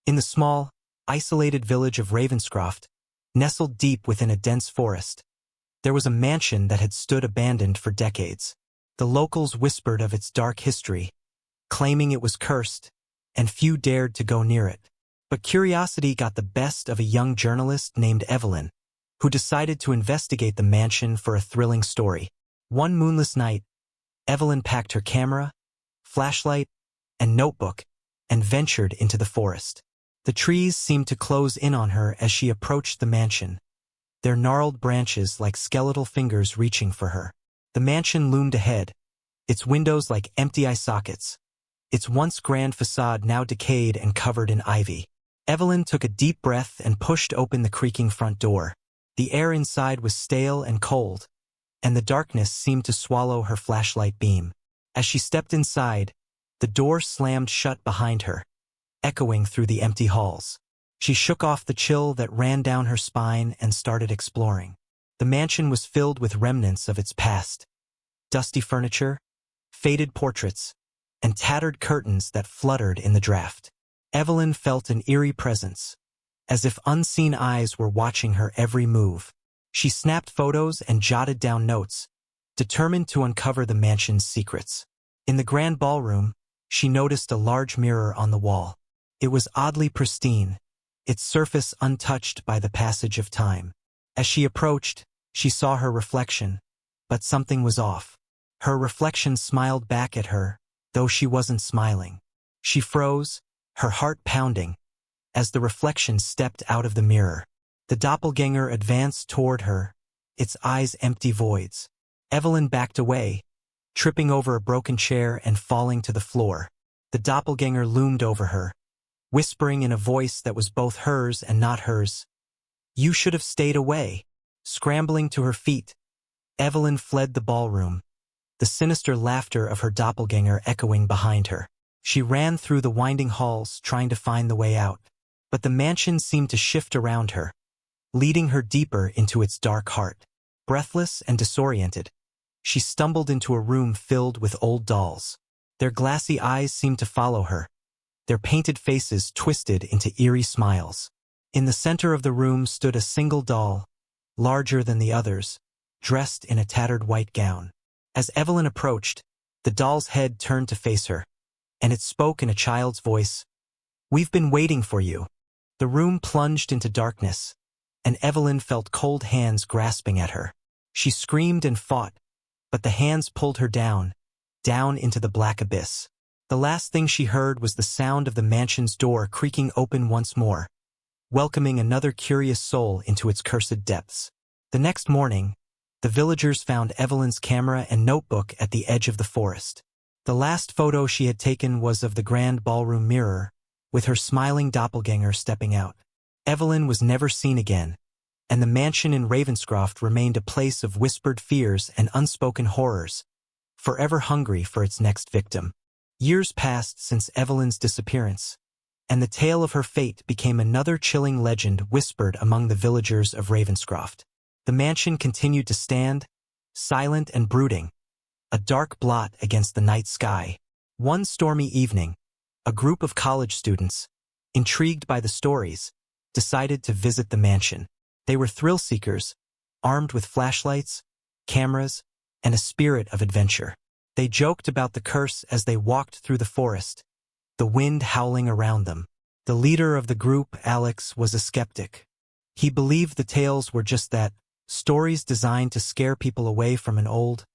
In the small, isolated village of Ravenscroft, nestled deep within a dense forest, there was a mansion that had stood abandoned for decades. The locals whispered of its dark history, claiming it was cursed, and few dared to go near it. But curiosity got the best of a young journalist named Evelyn, who decided to investigate the mansion for a thrilling story. One moonless night, Evelyn packed her camera, flashlight, and notebook and ventured into the forest. The trees seemed to close in on her as she approached the mansion, their gnarled branches like skeletal fingers reaching for her. The mansion loomed ahead, its windows like empty eye sockets, its once grand facade now decayed and covered in ivy. Evelyn took a deep breath and pushed open the creaking front door. The air inside was stale and cold, and the darkness seemed to swallow her flashlight beam. As she stepped inside, the door slammed shut behind her, echoing through the empty halls. She shook off the chill that ran down her spine and started exploring. The mansion was filled with remnants of its past. Dusty furniture, faded portraits, and tattered curtains that fluttered in the draft. Evelyn felt an eerie presence, as if unseen eyes were watching her every move. She snapped photos and jotted down notes, determined to uncover the mansion's secrets. In the grand ballroom, she noticed a large mirror on the wall. It was oddly pristine, its surface untouched by the passage of time. As she approached, she saw her reflection, but something was off. Her reflection smiled back at her, though she wasn't smiling. She froze, her heart pounding, as the reflection stepped out of the mirror. The doppelganger advanced toward her, its eyes empty voids. Evelyn backed away, tripping over a broken chair and falling to the floor. The doppelganger loomed over her, whispering in a voice that was both hers and not hers. "You should have stayed away." Scrambling to her feet, Evelyn fled the ballroom, the sinister laughter of her doppelganger echoing behind her. She ran through the winding halls trying to find the way out, but the mansion seemed to shift around her, leading her deeper into its dark heart. Breathless and disoriented, she stumbled into a room filled with old dolls. Their glassy eyes seemed to follow her, their painted faces twisted into eerie smiles. In the center of the room stood a single doll, larger than the others, dressed in a tattered white gown. As Evelyn approached, the doll's head turned to face her, and it spoke in a child's voice. "We've been waiting for you." The room plunged into darkness, and Evelyn felt cold hands grasping at her. She screamed and fought, but the hands pulled her down into the black abyss. The last thing she heard was the sound of the mansion's door creaking open once more, welcoming another curious soul into its cursed depths. The next morning, the villagers found Evelyn's camera and notebook at the edge of the forest. The last photo she had taken was of the grand ballroom mirror, with her smiling doppelganger stepping out. Evelyn was never seen again, and the mansion in Ravenscroft remained a place of whispered fears and unspoken horrors, forever hungry for its next victim. Years passed since Evelyn's disappearance, and the tale of her fate became another chilling legend whispered among the villagers of Ravenscroft. The mansion continued to stand, silent and brooding, a dark blot against the night sky. One stormy evening, a group of college students, intrigued by the stories, decided to visit the mansion. They were thrill seekers, armed with flashlights, cameras, and a spirit of adventure. They joked about the curse as they walked through the forest, the wind howling around them. The leader of the group, Alex, was a skeptic. He believed the tales were just that, stories designed to scare people away from an old,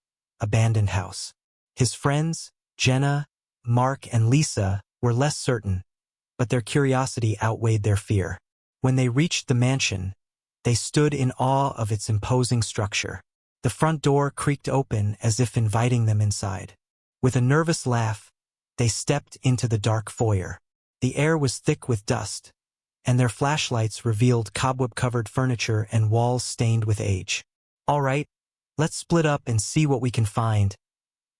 abandoned house. His friends, Jenna, Mark, and Lisa, were less certain, but their curiosity outweighed their fear. When they reached the mansion, they stood in awe of its imposing structure. The front door creaked open as if inviting them inside. With a nervous laugh, they stepped into the dark foyer. The air was thick with dust, and their flashlights revealed cobweb-covered furniture and walls stained with age. "All right, let's split up and see what we can find,"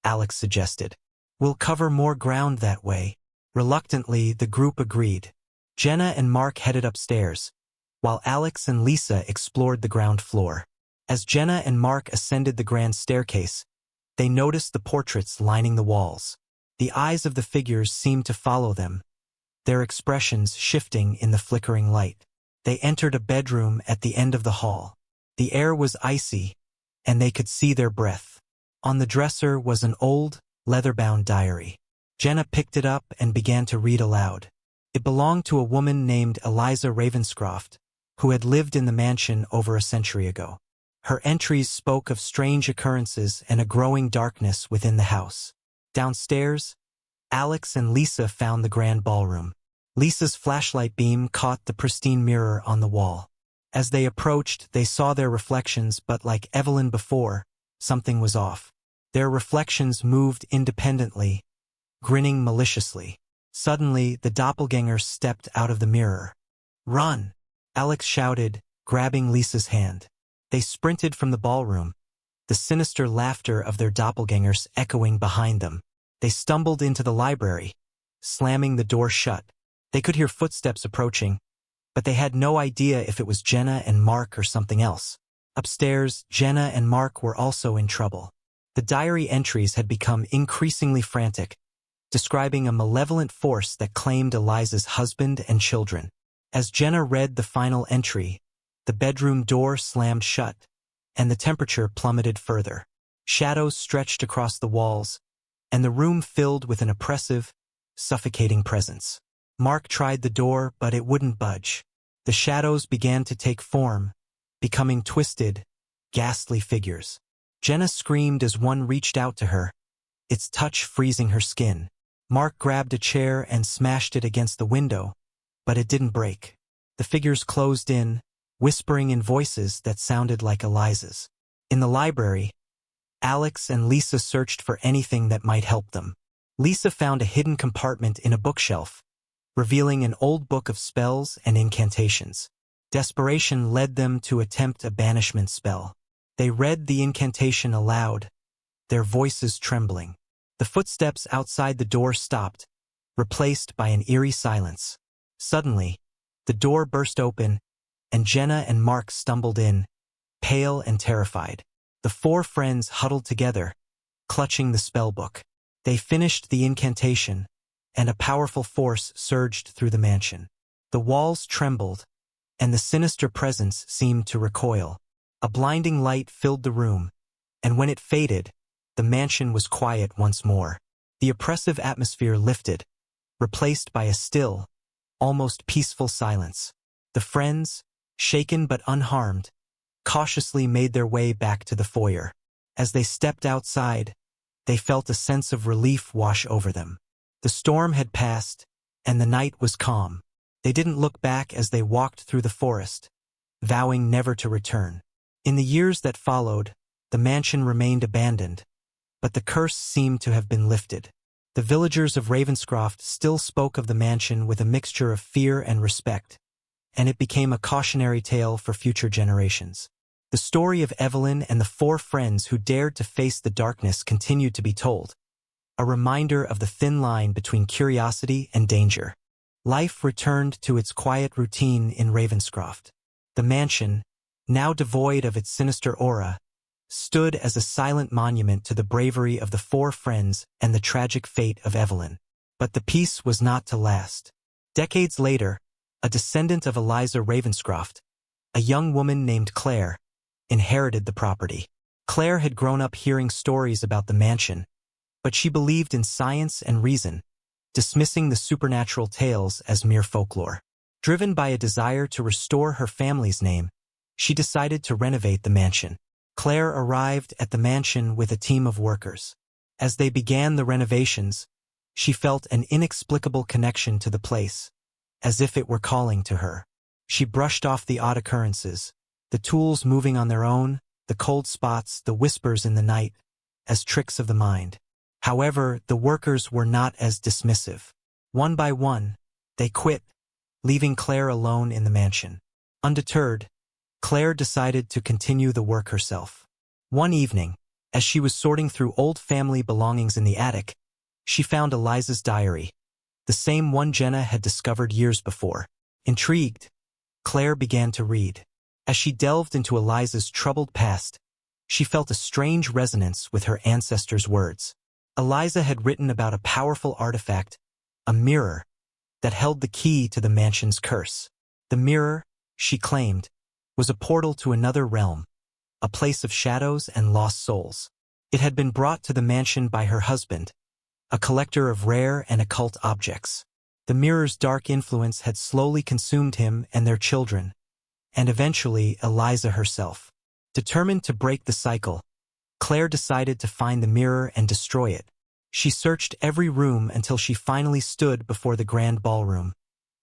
Alex suggested. "We'll cover more ground that way." Reluctantly, the group agreed. Jenna and Mark headed upstairs, while Alex and Lisa explored the ground floor. As Jenna and Mark ascended the grand staircase, they noticed the portraits lining the walls. The eyes of the figures seemed to follow them, their expressions shifting in the flickering light. They entered a bedroom at the end of the hall. The air was icy, and they could see their breath. On the dresser was an old, leather-bound diary. Jenna picked it up and began to read aloud. It belonged to a woman named Eliza Ravenscroft, who had lived in the mansion over a century ago. Her entries spoke of strange occurrences and a growing darkness within the house. Downstairs, Alex and Lisa found the grand ballroom. Lisa's flashlight beam caught the pristine mirror on the wall. As they approached, they saw their reflections, but like Evelyn before, something was off. Their reflections moved independently, grinning maliciously. Suddenly, the doppelganger stepped out of the mirror. "Run!" Alex shouted, grabbing Lisa's hand. They sprinted from the ballroom, the sinister laughter of their doppelgangers echoing behind them. They stumbled into the library, slamming the door shut. They could hear footsteps approaching, but they had no idea if it was Jenna and Mark or something else. Upstairs, Jenna and Mark were also in trouble. The diary entries had become increasingly frantic, describing a malevolent force that claimed Eliza's husband and children. As Jenna read the final entry, the bedroom door slammed shut, and the temperature plummeted further. Shadows stretched across the walls, and the room filled with an oppressive, suffocating presence. Mark tried the door, but it wouldn't budge. The shadows began to take form, becoming twisted, ghastly figures. Jenna screamed as one reached out to her, its touch freezing her skin. Mark grabbed a chair and smashed it against the window, but it didn't break. The figures closed in, whispering in voices that sounded like Eliza's. In the library, Alex and Lisa searched for anything that might help them. Lisa found a hidden compartment in a bookshelf, revealing an old book of spells and incantations. Desperation led them to attempt a banishment spell. They read the incantation aloud, their voices trembling. The footsteps outside the door stopped, replaced by an eerie silence. Suddenly, the door burst open, and Jenna and Mark stumbled in, pale and terrified. The four friends huddled together, clutching the spellbook. They finished the incantation, and a powerful force surged through the mansion. The walls trembled, and the sinister presence seemed to recoil. A blinding light filled the room, and when it faded, the mansion was quiet once more. The oppressive atmosphere lifted, replaced by a still, almost peaceful silence. The friends, shaken but unharmed, cautiously made their way back to the foyer. As they stepped outside, they felt a sense of relief wash over them. The storm had passed, and the night was calm. They didn't look back as they walked through the forest, vowing never to return. In the years that followed, the mansion remained abandoned, but the curse seemed to have been lifted. The villagers of Ravenscroft still spoke of the mansion with a mixture of fear and respect, and it became a cautionary tale for future generations. The story of Evelyn and the four friends who dared to face the darkness continued to be told, a reminder of the thin line between curiosity and danger. Life returned to its quiet routine in Ravenscroft. The mansion, now devoid of its sinister aura, stood as a silent monument to the bravery of the four friends and the tragic fate of Evelyn. But the peace was not to last. Decades later, a descendant of Eliza Ravenscroft, a young woman named Claire, inherited the property. Claire had grown up hearing stories about the mansion, but she believed in science and reason, dismissing the supernatural tales as mere folklore. Driven by a desire to restore her family's name, she decided to renovate the mansion. Claire arrived at the mansion with a team of workers. As they began the renovations, she felt an inexplicable connection to the place, as if it were calling to her. She brushed off the odd occurrences, the tools moving on their own, the cold spots, the whispers in the night, as tricks of the mind. However, the workers were not as dismissive. One by one, they quit, leaving Claire alone in the mansion. Undeterred, Claire decided to continue the work herself. One evening, as she was sorting through old family belongings in the attic, she found Eliza's diary, the same one Jenna had discovered years before. Intrigued, Claire began to read. As she delved into Eliza's troubled past, she felt a strange resonance with her ancestors' words. Eliza had written about a powerful artifact, a mirror, that held the key to the mansion's curse. The mirror, she claimed, was a portal to another realm, a place of shadows and lost souls. It had been brought to the mansion by her husband, a collector of rare and occult objects. The mirror's dark influence had slowly consumed him and their children, and eventually Eliza herself. Determined to break the cycle, Claire decided to find the mirror and destroy it. She searched every room until she finally stood before the grand ballroom,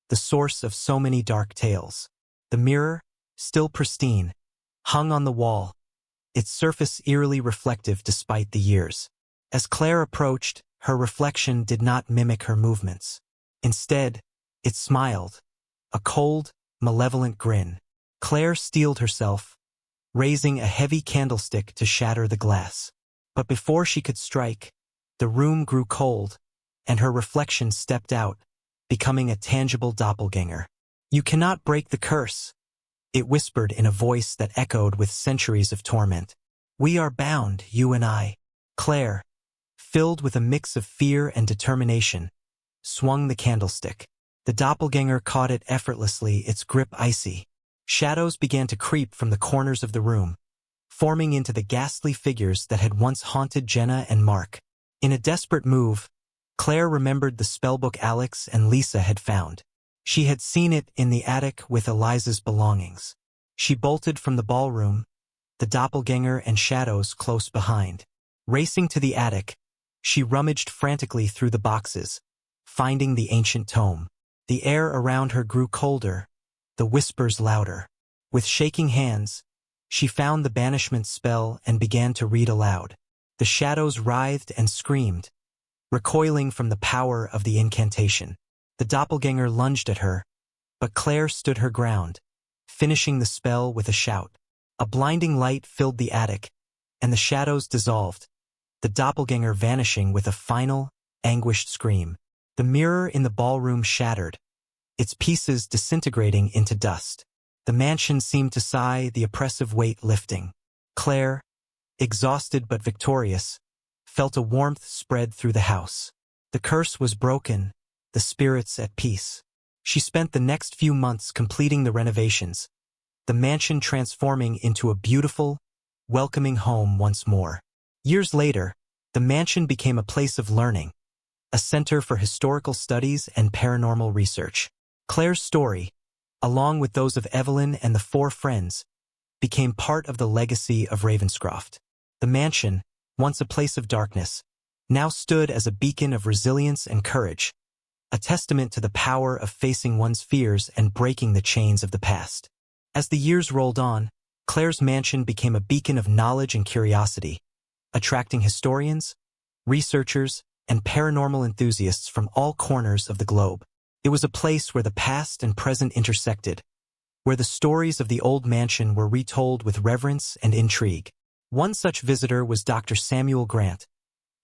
the source of so many dark tales. The mirror, still pristine, hung on the wall, its surface eerily reflective despite the years. As Claire approached, her reflection did not mimic her movements. Instead, it smiled, a cold, malevolent grin. Claire steeled herself, raising a heavy candlestick to shatter the glass. But before she could strike, the room grew cold, and her reflection stepped out, becoming a tangible doppelganger. "You cannot break the curse," it whispered in a voice that echoed with centuries of torment. "We are bound, you and I." Claire, filled with a mix of fear and determination, swung the candlestick. The doppelganger caught it effortlessly, its grip icy. Shadows began to creep from the corners of the room, forming into the ghastly figures that had once haunted Jenna and Mark. In a desperate move, Claire remembered the spellbook Alex and Lisa had found. She had seen it in the attic with Eliza's belongings. She bolted from the ballroom, the doppelganger and shadows close behind. Racing to the attic, she rummaged frantically through the boxes, finding the ancient tome. The air around her grew colder, the whispers louder. With shaking hands, she found the banishment spell and began to read aloud. The shadows writhed and screamed, recoiling from the power of the incantation. The doppelganger lunged at her, but Claire stood her ground, finishing the spell with a shout. A blinding light filled the attic, and the shadows dissolved, the doppelganger vanishing with a final, anguished scream. The mirror in the ballroom shattered, its pieces disintegrating into dust. The mansion seemed to sigh, the oppressive weight lifting. Claire, exhausted but victorious, felt a warmth spread through the house. The curse was broken, the spirits at peace. She spent the next few months completing the renovations, the mansion transforming into a beautiful, welcoming home once more. Years later, the mansion became a place of learning, a center for historical studies and paranormal research. Claire's story, along with those of Evelyn and the four friends, became part of the legacy of Ravenscroft. The mansion, once a place of darkness, now stood as a beacon of resilience and courage, a testament to the power of facing one's fears and breaking the chains of the past. As the years rolled on, Claire's mansion became a beacon of knowledge and curiosity, attracting historians, researchers, and paranormal enthusiasts from all corners of the globe. It was a place where the past and present intersected, where the stories of the old mansion were retold with reverence and intrigue. One such visitor was Dr. Samuel Grant,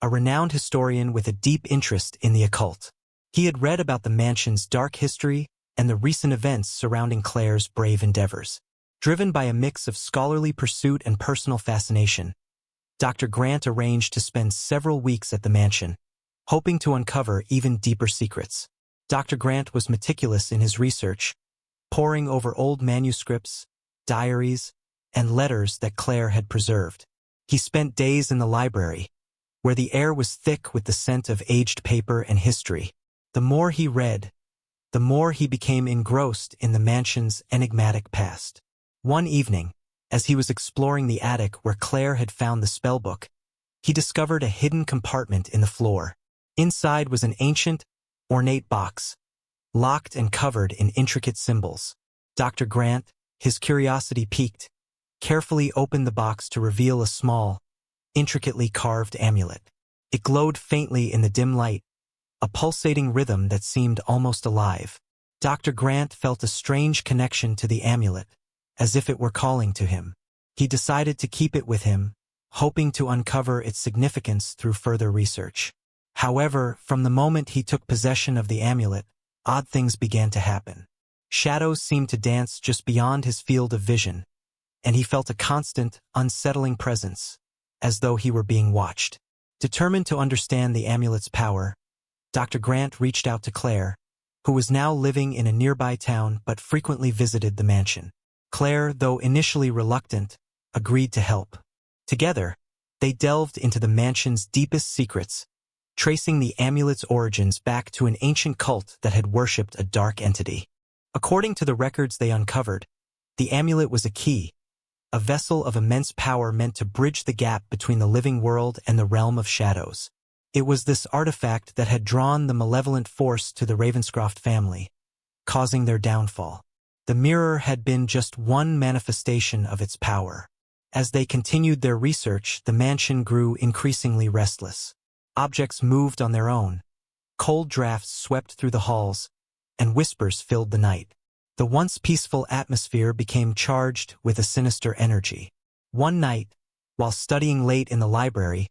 a renowned historian with a deep interest in the occult. He had read about the mansion's dark history and the recent events surrounding Claire's brave endeavors. Driven by a mix of scholarly pursuit and personal fascination, Dr. Grant arranged to spend several weeks at the mansion, hoping to uncover even deeper secrets. Dr. Grant was meticulous in his research, poring over old manuscripts, diaries, and letters that Claire had preserved. He spent days in the library, where the air was thick with the scent of aged paper and history. The more he read, the more he became engrossed in the mansion's enigmatic past. One evening, as he was exploring the attic where Claire had found the spellbook, he discovered a hidden compartment in the floor. Inside was an ancient, ornate box, locked and covered in intricate symbols. Dr. Grant, his curiosity piqued, carefully opened the box to reveal a small, intricately carved amulet. It glowed faintly in the dim light, a pulsating rhythm that seemed almost alive. Dr. Grant felt a strange connection to the amulet, as if it were calling to him. He decided to keep it with him, hoping to uncover its significance through further research. However, from the moment he took possession of the amulet, odd things began to happen. Shadows seemed to dance just beyond his field of vision, and he felt a constant, unsettling presence, as though he were being watched. Determined to understand the amulet's power, Dr. Grant reached out to Claire, who was now living in a nearby town but frequently visited the mansion. Claire, though initially reluctant, agreed to help. Together, they delved into the mansion's deepest secrets, tracing the amulet's origins back to an ancient cult that had worshipped a dark entity. According to the records they uncovered, the amulet was a key, a vessel of immense power meant to bridge the gap between the living world and the realm of shadows. It was this artifact that had drawn the malevolent force to the Ravenscroft family, causing their downfall. The mirror had been just one manifestation of its power. As they continued their research, the mansion grew increasingly restless. Objects moved on their own. Cold drafts swept through the halls, and whispers filled the night. The once peaceful atmosphere became charged with a sinister energy. One night, while studying late in the library,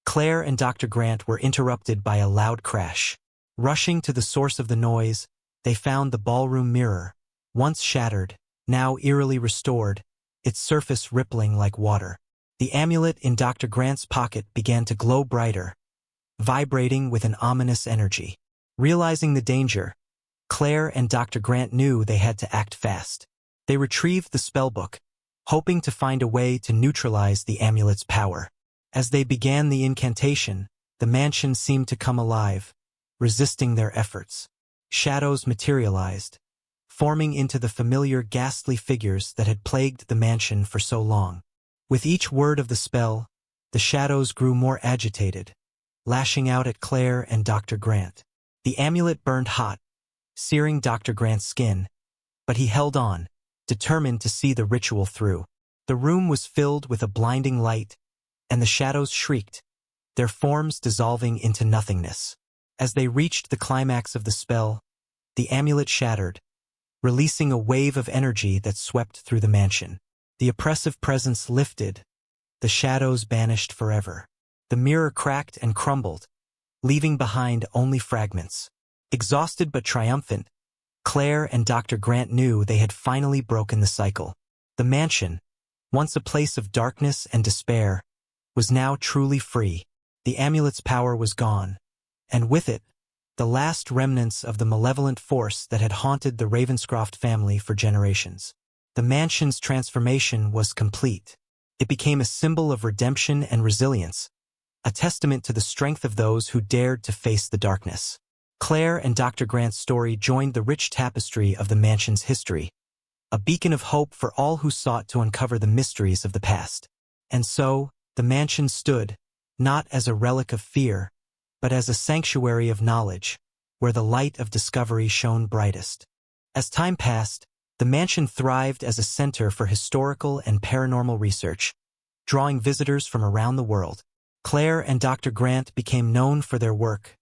Claire and Dr. Grant were interrupted by a loud crash. Rushing to the source of the noise, they found the ballroom mirror, once shattered, now eerily restored, its surface rippling like water. The amulet in Dr. Grant's pocket began to glow brighter, vibrating with an ominous energy. Realizing the danger, Claire and Dr. Grant knew they had to act fast. They retrieved the spellbook, hoping to find a way to neutralize the amulet's power. As they began the incantation, the mansion seemed to come alive, resisting their efforts. Shadows materialized, forming into the familiar ghastly figures that had plagued the mansion for so long. With each word of the spell, the shadows grew more agitated, lashing out at Claire and Dr. Grant. The amulet burned hot, searing Dr. Grant's skin, but he held on, determined to see the ritual through. The room was filled with a blinding light, and the shadows shrieked, their forms dissolving into nothingness. As they reached the climax of the spell, the amulet shattered, releasing a wave of energy that swept through the mansion. The oppressive presence lifted, the shadows banished forever. The mirror cracked and crumbled, leaving behind only fragments. Exhausted but triumphant, Claire and Dr. Grant knew they had finally broken the cycle. The mansion, once a place of darkness and despair, was now truly free. The amulet's power was gone, and with it, the last remnants of the malevolent force that had haunted the Ravenscroft family for generations. The mansion's transformation was complete. It became a symbol of redemption and resilience, a testament to the strength of those who dared to face the darkness. Claire and Dr. Grant's story joined the rich tapestry of the mansion's history, a beacon of hope for all who sought to uncover the mysteries of the past. And so, the mansion stood, not as a relic of fear, but as a sanctuary of knowledge, where the light of discovery shone brightest. As time passed, the mansion thrived as a center for historical and paranormal research, drawing visitors from around the world. Claire and Dr. Grant became known for their work,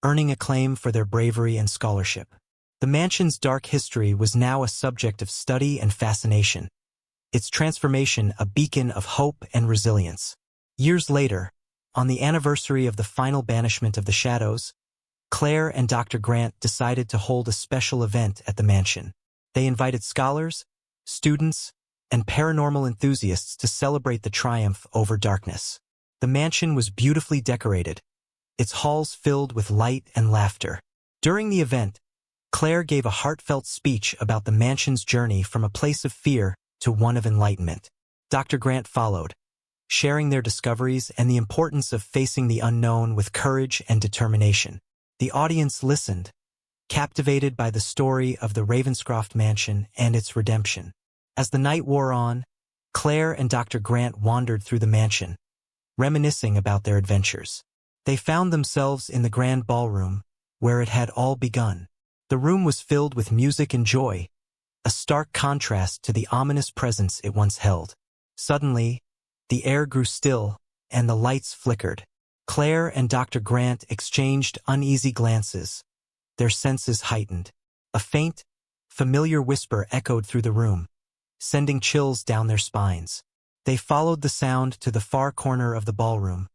earning acclaim for their bravery and scholarship. The mansion's dark history was now a subject of study and fascination, its transformation a beacon of hope and resilience. Years later, on the anniversary of the final banishment of the shadows, Claire and Dr. Grant decided to hold a special event at the mansion. They invited scholars, students, and paranormal enthusiasts to celebrate the triumph over darkness. The mansion was beautifully decorated, its halls filled with light and laughter. During the event, Claire gave a heartfelt speech about the mansion's journey from a place of fear to one of enlightenment. Dr. Grant followed, sharing their discoveries and the importance of facing the unknown with courage and determination. The audience listened, captivated by the story of the Ravenscroft mansion and its redemption. As the night wore on, Claire and Dr. Grant wandered through the mansion, reminiscing about their adventures. They found themselves in the grand ballroom, where it had all begun. The room was filled with music and joy, a stark contrast to the ominous presence it once held. Suddenly, the air grew still, and the lights flickered. Claire and Dr. Grant exchanged uneasy glances, their senses heightened. A faint, familiar whisper echoed through the room, sending chills down their spines. They followed the sound to the far corner of the ballroom,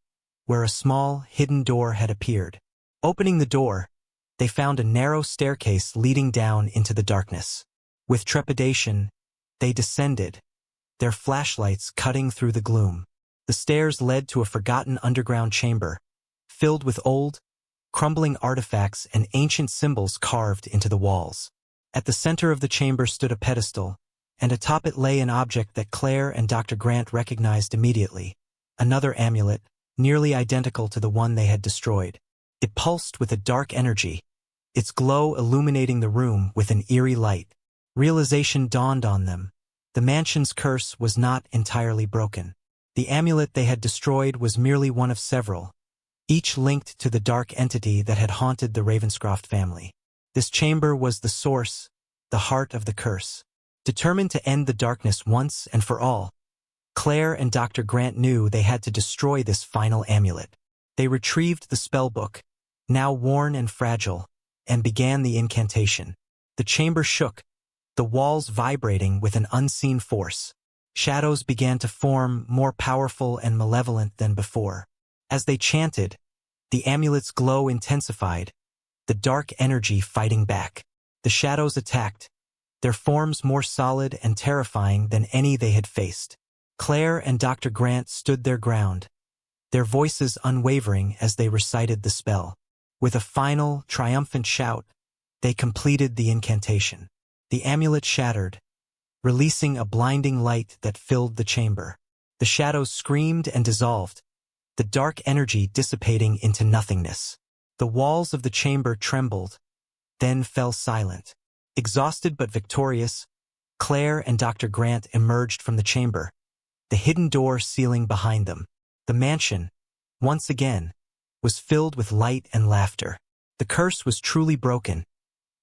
where a small, hidden door had appeared. Opening the door, they found a narrow staircase leading down into the darkness. With trepidation, they descended, their flashlights cutting through the gloom. The stairs led to a forgotten underground chamber, filled with old, crumbling artifacts and ancient symbols carved into the walls. At the center of the chamber stood a pedestal, and atop it lay an object that Claire and Dr. Grant recognized immediately, another amulet, nearly identical to the one they had destroyed. It pulsed with a dark energy, its glow illuminating the room with an eerie light. Realization dawned on them. The mansion's curse was not entirely broken. The amulet they had destroyed was merely one of several, each linked to the dark entity that had haunted the Ravenscroft family. This chamber was the source, the heart of the curse. Determined to end the darkness once and for all, Claire and Dr. Grant knew they had to destroy this final amulet. They retrieved the spellbook, now worn and fragile, and began the incantation. The chamber shook, the walls vibrating with an unseen force. Shadows began to form, more powerful and malevolent than before. As they chanted, the amulet's glow intensified, the dark energy fighting back. The shadows attacked, their forms more solid and terrifying than any they had faced. Claire and Dr. Grant stood their ground, their voices unwavering as they recited the spell. With a final, triumphant shout, they completed the incantation. The amulet shattered, releasing a blinding light that filled the chamber. The shadows screamed and dissolved, the dark energy dissipating into nothingness. The walls of the chamber trembled, then fell silent. Exhausted but victorious, Claire and Dr. Grant emerged from the chamber, the hidden door sealing behind them. The mansion, once again, was filled with light and laughter. The curse was truly broken,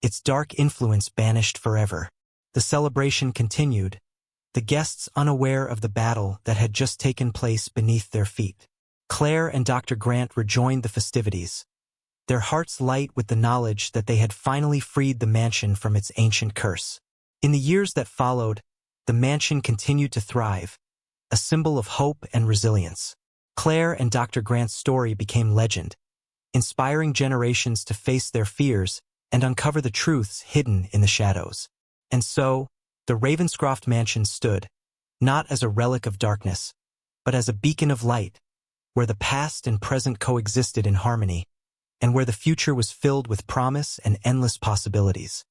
its dark influence banished forever. The celebration continued, the guests unaware of the battle that had just taken place beneath their feet. Claire and Dr. Grant rejoined the festivities, their hearts light with the knowledge that they had finally freed the mansion from its ancient curse. In the years that followed, the mansion continued to thrive, a symbol of hope and resilience. Claire and Dr. Grant's story became legend, inspiring generations to face their fears and uncover the truths hidden in the shadows. And so, the Ravenscroft mansion stood, not as a relic of darkness, but as a beacon of light, where the past and present coexisted in harmony, and where the future was filled with promise and endless possibilities.